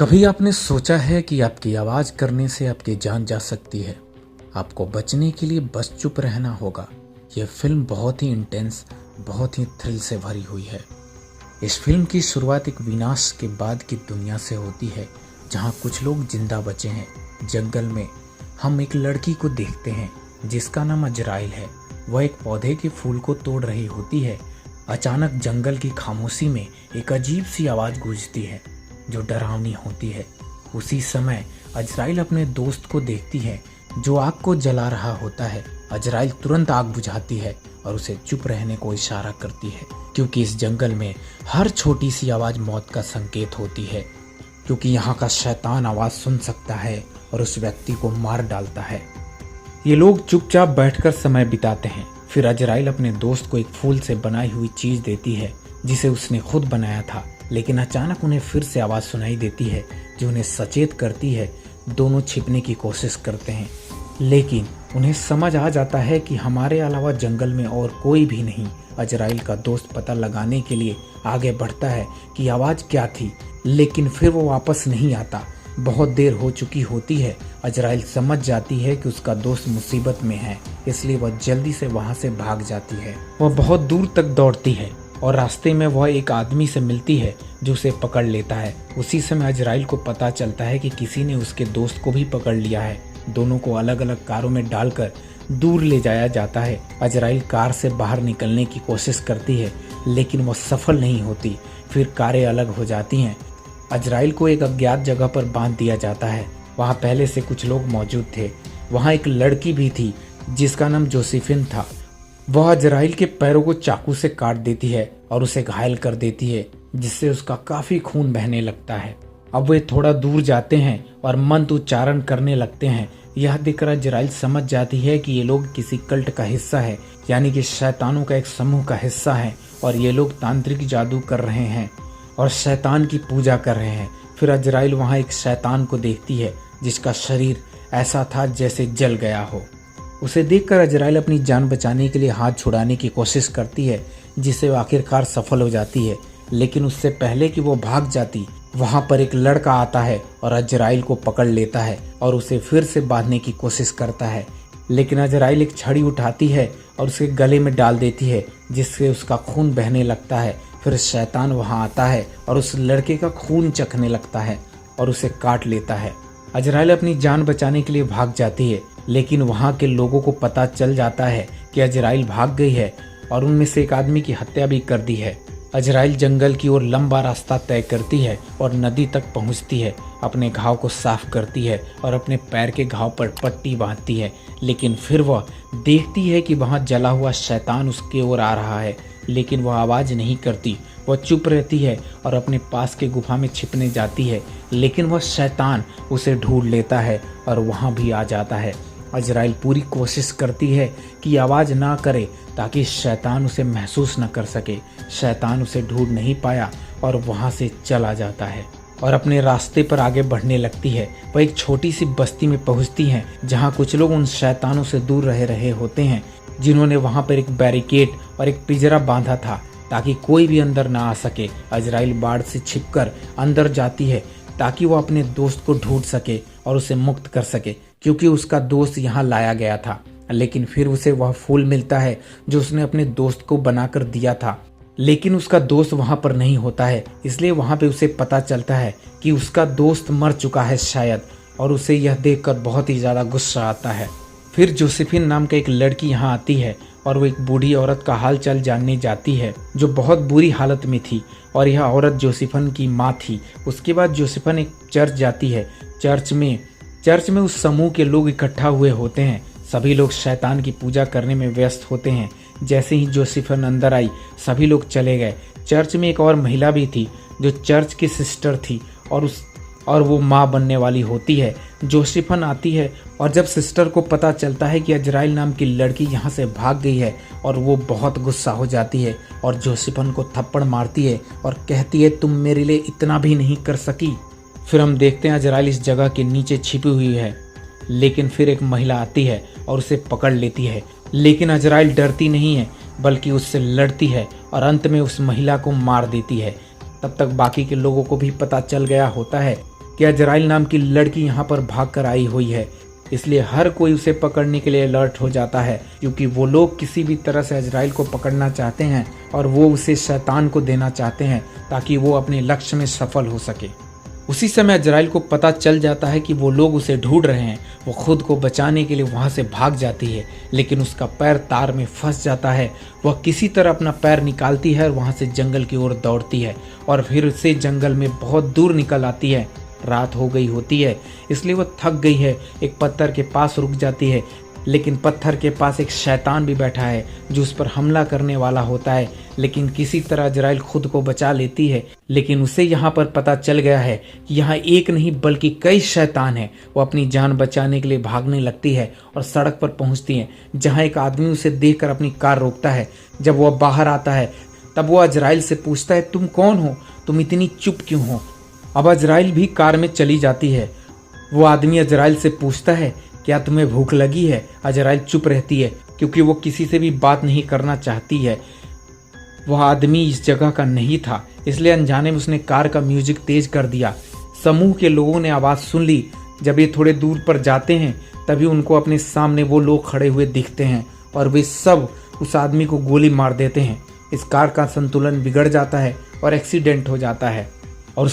कभी आपने सोचा है कि आपकी आवाज़ करने से आपकी जान जा सकती है। आपको बचने के लिए बस चुप रहना होगा। यह फिल्म बहुत ही इंटेंस, बहुत ही थ्रिल से भरी हुई है। इस फिल्म की शुरुआत एक विनाश के बाद की दुनिया से होती है, जहां कुछ लोग जिंदा बचे हैं। जंगल में हम एक लड़की को देखते हैं जिसका नाम अजराइल है। वह एक पौधे के फूल को तोड़ रही होती है। अचानक जंगल की खामोशी में एक अजीब सी आवाज़ गूंजती है जो डरावनी होती है। उसी समय अजराइल अपने दोस्त को देखती है जो आग को जला रहा होता है। अजराइल तुरंत आग बुझाती है और उसे चुप रहने को इशारा करती है, क्योंकि इस जंगल में हर छोटी सी आवाज़ मौत का संकेत होती है। क्योंकि यहाँ का शैतान आवाज़ सुन सकता है और उस व्यक्ति को मार डालता है। ये लोग चुपचाप बैठकर समय बिताते हैं। फिर अजराइल अपने दोस्त को एक फूल से बनाई हुई चीज़ देती है जिसे उसने खुद बनाया था। लेकिन अचानक उन्हें फिर से आवाज़ सुनाई देती है जो उन्हें सचेत करती है। दोनों छिपने की कोशिश करते हैं, लेकिन उन्हें समझ आ जाता है कि हमारे अलावा जंगल में और कोई भी नहीं। अजराइल का दोस्त पता लगाने के लिए आगे बढ़ता है कि आवाज़ क्या थी, लेकिन फिर वो वापस नहीं आता। बहुत देर हो चुकी होती है। अजराइल समझ जाती है कि उसका दोस्त मुसीबत में है, इसलिए वह जल्दी से वहाँ से भाग जाती है। वह बहुत दूर तक दौड़ती है और रास्ते में वह एक आदमी से मिलती है जो उसे पकड़ लेता है। उसी समय अजराइल को पता चलता है कि किसी ने उसके दोस्त को भी पकड़ लिया है। दोनों को अलग अलग कारों में डालकर दूर ले जाया जाता है। अजराइल कार से बाहर निकलने की कोशिश करती है, लेकिन वह सफल नहीं होती। फिर कारें अलग हो जाती हैं। अजराइल को एक अज्ञात जगह पर बांध दिया जाता है। वहाँ पहले से कुछ लोग मौजूद थे। वहाँ एक लड़की भी थी जिसका नाम जोसेफिन था। वह अजराइल के पैरों को चाकू से काट देती है और उसे घायल कर देती है, जिससे उसका काफी खून बहने लगता है। अब वे थोड़ा दूर जाते हैं और मंत्र उच्चारण करने लगते हैं। यह देखकर अजराइल समझ जाती है कि ये लोग किसी कल्ट का हिस्सा है, यानी कि शैतानों का एक समूह का हिस्सा है और ये लोग तांत्रिक जादू कर रहे हैं और शैतान की पूजा कर रहे हैं। फिर अजराइल वहाँ एक शैतान को देखती है जिसका शरीर ऐसा था जैसे जल गया हो। उसे देखकर अजराइल अपनी जान बचाने के लिए हाथ छुड़ाने की कोशिश करती है, जिससे वो आखिरकार सफल हो जाती है। लेकिन उससे पहले कि वो भाग जाती, वहाँ पर एक लड़का आता है और अजराइल को पकड़ लेता है और उसे फिर से बांधने की कोशिश करता है। लेकिन अजराइल एक छड़ी उठाती है और उसके गले में डाल देती है, जिससे उसका खून बहने लगता है। फिर शैतान वहाँ आता है और उस लड़के का खून चखने लगता है और उसे काट लेता है। अजराइल अपनी जान बचाने के लिए भाग जाती है, लेकिन वहाँ के लोगों को पता चल जाता है कि अजराइल भाग गई है और उनमें से एक आदमी की हत्या भी कर दी है। अजराइल जंगल की ओर लंबा रास्ता तय करती है और नदी तक पहुँचती है। अपने घाव को साफ करती है और अपने पैर के घाव पर पट्टी बांधती है। लेकिन फिर वह देखती है कि वहाँ जला हुआ शैतान उसके ओर आ रहा है, लेकिन वह आवाज़ नहीं करती। वह चुप रहती है और अपने पास के गुफा में छिपने जाती है, लेकिन वह शैतान उसे ढूंढ लेता है और वहाँ भी आ जाता है। अजराइल पूरी कोशिश करती है कि आवाज़ ना करे ताकि शैतान उसे महसूस न कर सके। शैतान उसे ढूंढ नहीं पाया और वहाँ से चला जाता है और अपने रास्ते पर आगे बढ़ने लगती है। वह एक छोटी सी बस्ती में पहुँचती हैं, जहाँ कुछ लोग उन शैतानों से दूर रह रहे होते हैं, जिन्होंने वहाँ पर एक बैरिकेड और एक पिंजरा बांधा था ताकि कोई भी अंदर ना आ सके। अजराइल बाड़ से छिपकर अंदर जाती है ताकि वो अपने दोस्त को ढूंढ सके और उसे मुक्त कर सके, क्योंकि उसका दोस्त यहाँ लाया गया था। लेकिन फिर उसे वह फूल मिलता है जो उसने अपने दोस्त को बनाकर दिया था, लेकिन उसका दोस्त वहाँ पर नहीं होता है। इसलिए वहाँ पे उसे पता चलता है कि उसका दोस्त मर चुका है शायद, और उसे यह देखकर बहुत ही ज़्यादा गुस्सा आता है। फिर जोसेफिन नाम का एक लड़की यहाँ आती है और वो एक बूढ़ी औरत का हाल चाल जानने जाती है जो बहुत बुरी हालत में थी, और यह औरत जोसेफिन की माँ थी। उसके बाद जोसेफिन एक चर्च जाती है। चर्च में उस समूह के लोग इकट्ठा हुए होते हैं। सभी लोग शैतान की पूजा करने में व्यस्त होते हैं। जैसे ही जोसेफिन अंदर आई, सभी लोग चले गए। चर्च में एक और महिला भी थी जो चर्च की सिस्टर थी और वो माँ बनने वाली होती है। जोसेफिन आती है और जब सिस्टर को पता चलता है कि अजराइल नाम की लड़की यहाँ से भाग गई है, और वो बहुत गुस्सा हो जाती है और जोसेफिन को थप्पड़ मारती है और कहती है, तुम मेरे लिए इतना भी नहीं कर सकी। फिर हम देखते हैं अजराइल इस जगह के नीचे छिपी हुई है, लेकिन फिर एक महिला आती है और उसे पकड़ लेती है। लेकिन अजराइल डरती नहीं है, बल्कि उससे लड़ती है और अंत में उस महिला को मार देती है। तब तक बाकी के लोगों को भी पता चल गया होता है कि अजराइल नाम की लड़की यहाँ पर भाग कर आई हुई है, इसलिए हर कोई उसे पकड़ने के लिए अलर्ट हो जाता है, क्योंकि वो लोग किसी भी तरह से अजराइल को पकड़ना चाहते हैं और वो उसे शैतान को देना चाहते हैं ताकि वो अपने लक्ष्य में सफल हो सके। उसी समय अजराइल को पता चल जाता है कि वो लोग उसे ढूंढ रहे हैं। वो खुद को बचाने के लिए वहाँ से भाग जाती है, लेकिन उसका पैर तार में फंस जाता है। वह किसी तरह अपना पैर निकालती है और वहाँ से जंगल की ओर दौड़ती है और फिर से जंगल में बहुत दूर निकल आती है। रात हो गई होती है, इसलिए वह थक गई है। एक पत्थर के पास रुक जाती है, लेकिन पत्थर के पास एक शैतान भी बैठा है जो उस पर हमला करने वाला होता है। लेकिन किसी तरह अजराइल खुद को बचा लेती है, लेकिन उसे यहाँ पर पता चल गया है कि यहाँ एक नहीं बल्कि कई शैतान हैं। वो अपनी जान बचाने के लिए भागने लगती है और सड़क पर पहुँचती है, जहाँ एक आदमी उसे देखकर अपनी कार रोकता है। जब वह बाहर आता है तब वो अजराइल से पूछता है, तुम कौन हो? तुम इतनी चुप क्यों हो? अब अजराइल भी कार में चली जाती है। वो आदमी अजराइल से पूछता है, क्या तुम्हें भूख लगी है? अजराइल चुप रहती है क्योंकि वो किसी से भी बात नहीं करना चाहती है। वह आदमी इस जगह का नहीं था, इसलिए अनजाने में उसने कार का म्यूजिक तेज कर दिया। समूह के लोगों ने आवाज़ सुन ली। जब ये थोड़े दूर पर जाते हैं तभी उनको अपने सामने वो लोग खड़े हुए दिखते हैं और वे सब उस आदमी को गोली मार देते हैं। इस कार का संतुलन बिगड़ जाता है और एक्सीडेंट हो जाता है और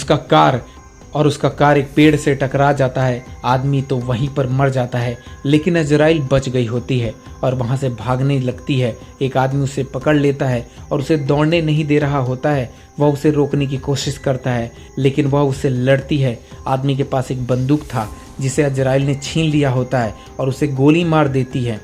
उसका कार एक पेड़ से टकरा जाता है। आदमी तो वहीं पर मर जाता है, लेकिन अजराइल बच गई होती है और वहां से भागने लगती है। एक आदमी उसे पकड़ लेता है और उसे दौड़ने नहीं दे रहा होता है। वह उसे रोकने की कोशिश करता है, लेकिन वह उससे लड़ती है। आदमी के पास एक बंदूक था जिसे अजराइल ने छीन लिया होता है और उसे गोली मार देती है।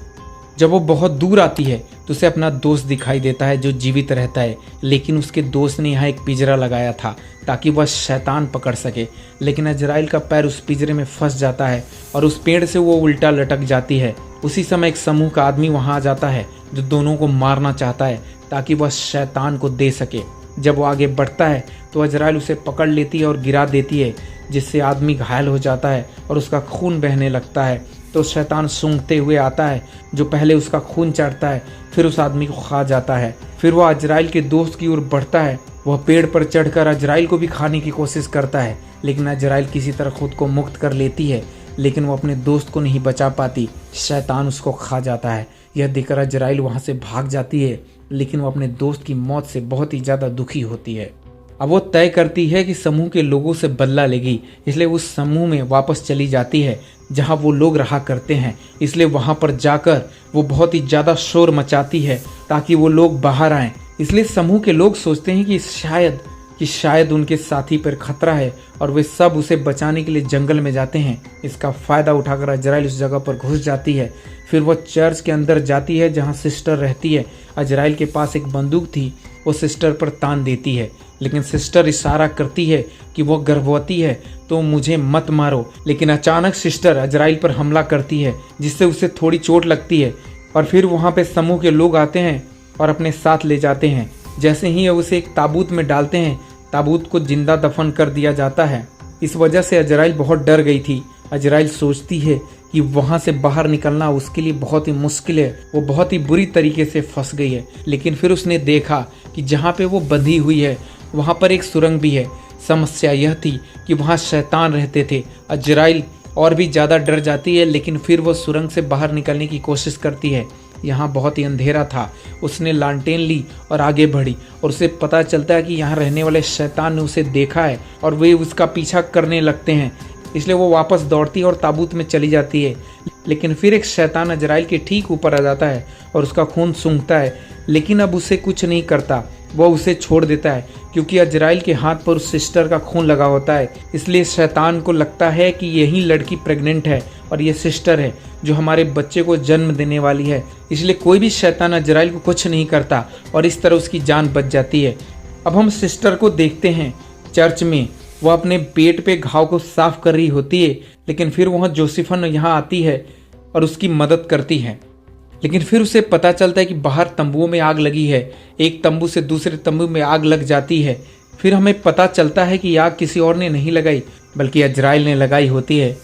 जब वो बहुत दूर आती है तो उसे अपना दोस्त दिखाई देता है जो जीवित रहता है, लेकिन उसके दोस्त ने यहाँ एक पिंजरा लगाया था ताकि वह शैतान पकड़ सके। लेकिन अजराइल का पैर उस पिंजरे में फंस जाता है और उस पेड़ से वो उल्टा लटक जाती है। उसी समय एक समूह का आदमी वहाँ आ जाता है जो दोनों को मारना चाहता है ताकि वह शैतान को दे सके। जब वो आगे बढ़ता है तो अजराइल उसे पकड़ लेती है और गिरा देती है, जिससे आदमी घायल हो जाता है और उसका खून बहने लगता है। तो शैतान सूंघते हुए आता है जो पहले उसका खून चाटता है, फिर उस आदमी को खा जाता है। फिर वह अजराइल के दोस्त की ओर बढ़ता है। वह पेड़ पर चढ़कर अजराइल को भी खाने की कोशिश करता है, लेकिन अजराइल किसी तरह खुद को मुक्त कर लेती है, लेकिन वो अपने दोस्त को नहीं बचा पाती। शैतान उसको खा जाता है। यह देखकर अजराइल वहाँ से भाग जाती है, लेकिन वो अपने दोस्त की मौत से बहुत ही ज़्यादा दुखी होती है। अब वो तय करती है कि समूह के लोगों से बदला लेगी, इसलिए उस समूह में वापस चली जाती है जहाँ वो लोग रहा करते हैं। इसलिए वहाँ पर जाकर वो बहुत ही ज़्यादा शोर मचाती है ताकि वो लोग बाहर आएं। इसलिए समूह के लोग सोचते हैं कि शायद उनके साथी पर खतरा है और वे सब उसे बचाने के लिए जंगल में जाते हैं। इसका फ़ायदा उठाकर अजराइल उस जगह पर घुस जाती है। फिर वह चर्च के अंदर जाती है जहाँ सिस्टर रहती है। अजराइल के पास एक बंदूक थी, वो सिस्टर पर तान देती है, लेकिन सिस्टर इशारा करती है कि वो गर्भवती है तो मुझे मत मारो। लेकिन अचानक सिस्टर अजराइल पर हमला करती है, जिससे उसे थोड़ी चोट लगती है और फिर वहाँ पे समूह के लोग आते हैं और अपने साथ ले जाते हैं। जैसे ही उसे एक ताबूत में डालते हैं, ताबूत को जिंदा दफन कर दिया जाता है। इस वजह से अजराइल बहुत डर गई थी। अजराइल सोचती है कि वहाँ से बाहर निकलना उसके लिए बहुत ही मुश्किल है। वो बहुत ही बुरी तरीके से फंस गई है। लेकिन फिर उसने देखा कि जहाँ पे वो बंधी हुई है वहाँ पर एक सुरंग भी है। समस्या यह थी कि वहाँ शैतान रहते थे। अजराइल और भी ज़्यादा डर जाती है, लेकिन फिर वो सुरंग से बाहर निकलने की कोशिश करती है। यहाँ बहुत ही अंधेरा था। उसने लालटेन ली और आगे बढ़ी और उसे पता चलता है कि यहाँ रहने वाले शैतान ने उसे देखा है और वे उसका पीछा करने लगते हैं। इसलिए वो वापस दौड़ती है और ताबूत में चली जाती है। लेकिन फिर एक शैतान अजराइल के ठीक ऊपर आ जाता है और उसका खून सूंघता है, लेकिन अब उसे कुछ नहीं करता। वह उसे छोड़ देता है क्योंकि अजराइल के हाथ पर उस सिस्टर का खून लगा होता है। इसलिए शैतान को लगता है कि यही लड़की प्रेग्नेंट है और ये सिस्टर है जो हमारे बच्चे को जन्म देने वाली है। इसलिए कोई भी शैतान अजराइल को कुछ नहीं करता और इस तरह उसकी जान बच जाती है। अब हम सिस्टर को देखते हैं चर्च में। वह अपने पेट पे घाव को साफ कर रही होती है, लेकिन फिर वहाँ जोसेफन यहाँ आती है और उसकी मदद करती है। लेकिन फिर उसे पता चलता है कि बाहर तंबुओं में आग लगी है। एक तंबू से दूसरे तंबू में आग लग जाती है। फिर हमें पता चलता है कि आग किसी और ने नहीं लगाई बल्कि अजराइल ने लगाई होती है।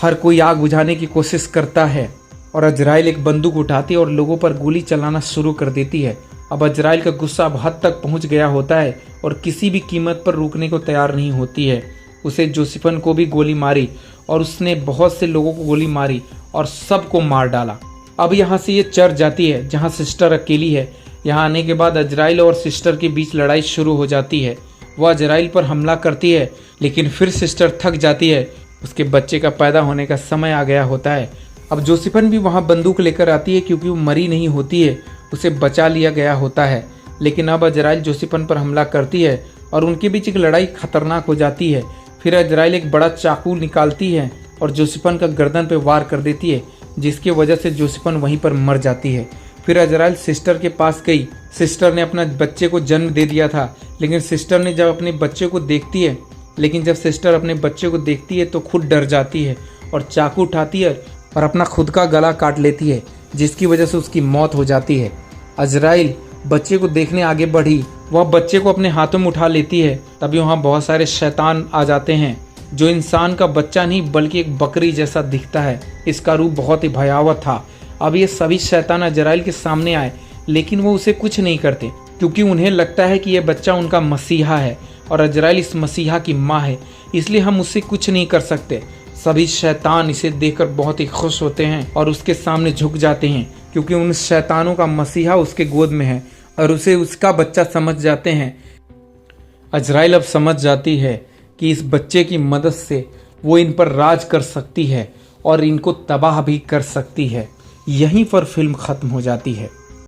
हर कोई आग बुझाने की कोशिश करता है और अजराइल एक बंदूक उठाती है और लोगों पर गोली चलाना शुरू कर देती है। अब अजराइल का गुस्सा अब हद तक पहुंच गया होता है और किसी भी कीमत पर रुकने को तैयार नहीं होती है। उसे जोसेफन को भी गोली मारी और उसने बहुत से लोगों को गोली मारी और सबको मार डाला। अब यहाँ से ये चर्च जाती है जहाँ सिस्टर अकेली है। यहाँ आने के बाद अजराइल और सिस्टर के बीच लड़ाई शुरू हो जाती है। वह अजराइल पर हमला करती है, लेकिन फिर सिस्टर थक जाती है। उसके बच्चे का पैदा होने का समय आ गया होता है। अब जोसेफन भी वहाँ बंदूक लेकर आती है क्योंकि वो मरी नहीं होती है, उसे बचा लिया गया होता है। लेकिन अब अजराइल जोसेफन पर हमला करती है और उनके बीच एक लड़ाई खतरनाक हो जाती है। फिर अजराइल एक बड़ा चाकू निकालती है और जोसेफन का गर्दन पे वार कर देती है, जिसकी वजह से जोसेफन वहीं पर मर जाती है। फिर अजराइल सिस्टर के पास गई। सिस्टर ने अपना बच्चे को जन्म दे दिया था, लेकिन सिस्टर ने जब अपने बच्चे को देखती है तो खुद डर जाती है और चाकू उठाती है और अपना खुद का गला काट लेती है, जिसकी वजह से उसकी मौत हो जाती है। अजराइल बच्चे को देखने आगे बढ़ी, वह बच्चे को अपने हाथों में उठा लेती है। तभी वहाँ बहुत सारे शैतान आ जाते हैं, जो इंसान का बच्चा नहीं बल्कि एक बकरी जैसा दिखता है। इसका रूप बहुत ही भयावह था। अब ये सभी शैतान अजराइल के सामने आए, लेकिन वो उसे कुछ नहीं करते क्योंकि उन्हें लगता है कि यह बच्चा उनका मसीहा है और अजराइल इस मसीहा की माँ है, इसलिए हम उससे कुछ नहीं कर सकते। सभी शैतान इसे देखकर बहुत ही खुश होते हैं और उसके सामने झुक जाते हैं क्योंकि उन शैतानों का मसीहा उसके गोद में है और उसे उसका बच्चा समझ जाते हैं। अजराइल अब समझ जाती है कि इस बच्चे की मदद से वो इन पर राज कर सकती है और इनको तबाह भी कर सकती है। यहीं पर फिल्म खत्म हो जाती है।